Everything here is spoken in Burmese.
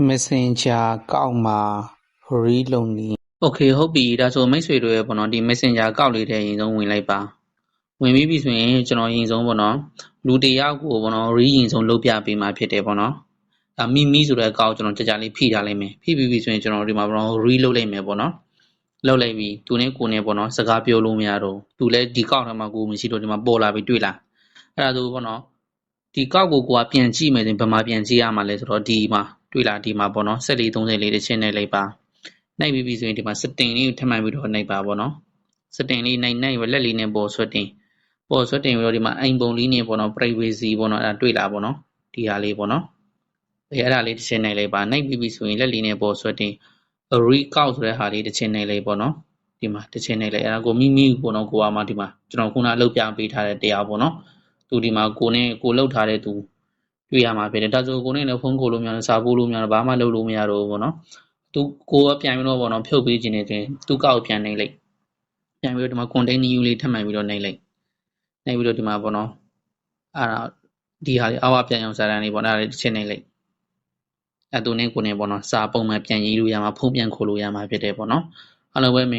Messenger ကောက်မှာ read လုပ်နည်း Okay ဟုတ်ပြီဒါဆိုမိတ်ဆွေတို့ရဲ့ပေါ့နော်ဒီ Messenger ကောက်လေးတဲ့ရင်ဆုံးဝင်လိုက်ပါဝင်ပြီးပြီဆိုရင်ကျွန်တော်ရင်ဆုံးပေါ့နော်လူတစ်ယောက်ကိုပေါ့နော် read ရင်ဆုံးလုပ်ပြပေးမှာဖြစ်တယ်ပေါ့နော်ဒါမိဆိုတဲ့အကောက်ကျွန်တော်ကြာလေးဖိထားလိုက်မယ်ဖိပြီးပြီဆိုရင်ကျွန်တော်ဒီမှာပေါ့နော် read လုပ်လိုက်မယ်ပေါ့နော်လုပ်လိုက်ပြီသူနဲ့ကိုနဲ့ပေါ့နော်စကားပြောလို့မရတော့သူလည်းဒီကောက်ထဲမှာကိုမရှိတော့ဒီမှာပေါ်လာပြီးတွေ့လာအဲ့ဒါဆိုပေါ့နော်ဒီကောက်ကိုကပြန်ကြည့်မယ်ဆိုရင်ဘယ်မှာပြန်ကြည့်ရမှာလဲဆိုတော့ဒီမှာတွေ့လားဒီမှာပေါ့နော်1434တစ်ချက်နဲ့လိုက်ပါနှိုက်ပြီးပြီဆိုရင်ဒီမှာ setting လေးကိုထပ်မှန်ပြီးတော့နှိုက်ပါပေါ့နော် setting လေးနှိုက်လက်လေးနဲ့ပေါ်ဆွတ်တင်ပြီးတော့ဒီမှာအိမ်ပုံလေးနဲ့ပေါ့နော် privacy ပေါ့နော်အဲ့ဒါတွေ့လားပေါ့နော်ဒီဟာလေးပေါ့နော်အဲ့ဒါလေးတစ်ချက်နှိုက်လိုက်ပါနှိုက်ပြီးပြီဆိုရင်လက်လေးနဲ့ပေါ်ဆွတ်တင် recount ဆိုတဲ့ဟာလေးတစ်ချက်နှိုက်လိုက်ပေါ့နော်ဒီမှာတစ်ချက်နှိုက်လိုက်အဲ့ဒါကိုမိပေါ့နော်ကိုကမှဒီမှာကျွန်တော်ခုနအလုပ်ပြပေးထားတဲ့တရားပေါ့နော်သူဒီမှာကိုနဲ့ကိုလှုပ်ထားတဲ့သူတွေ့ရမှာဖြစ်တယ်ဒါဆိုကိုနဲ့လည်းဖုန်းခေါ်လို့မရဘူးစာပို့လို့မရဘူးဘာမှလုပ်လို့မရတော့ဘူးပေါ့နော်သူကိုကပြန်ပြီးတော့ပေါ့နော်ဖြုတ်ပေးခြင်းနဲ့တင်သူကောက်ပြန်နှိပ်လိုက်ပြန်ပြီးတော့ဒီမှာ continue လေးထပ်မှန်ပြီးတော့နှိပ်လိုက်နှိပ်ပြီးတော့ဒီမှာပေါ့နော်အဲ့ဒါဒီဟာလေးအောက်ပြန်အောင်စာတန်းလေးပေါ့နော်အဲ့ဒါလေးတစ်ချက်နှိပ်လိုက်အဲ့သူနဲ့ကိုနဲ့ပေါ့နော်စာပုံမှန်ပြန်ရေးလို့ရမှာဖုန်းပြန်ခေါ်လို့ရမှာဖြစ်တယ်ပေါ့နော်အားလုံးပဲမင်္ဂ